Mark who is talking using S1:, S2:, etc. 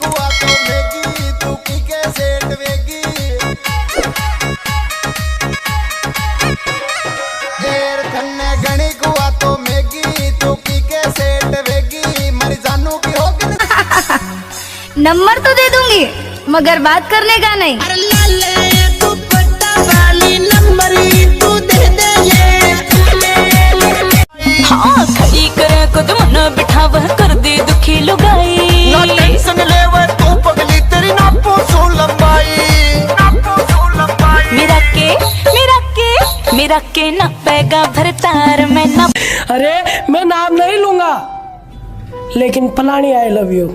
S1: कुआ तो भेगी तू की के सेठ वेगी देर थन्ने गणी कुआ तो मेगी तू की के सेठ वेगी मर जानू की होगी
S2: नंबर तो दे दूंगी मगर बात करने का नहीं।
S3: अरे लाले तू पट्टा वाली नंबर तू दे दे ये
S4: हाँ खड़ी करे खुद मन बिठाव कर दे दुखी लुगाई
S1: ना टेंशन ले वे तू पगली तेरी ना पूछू लंबाई
S4: मेरा के ना पैगा भरतार में ना।
S5: अरे मैं नाम नहीं लूंगा लेकिन पलानी आई लव यू।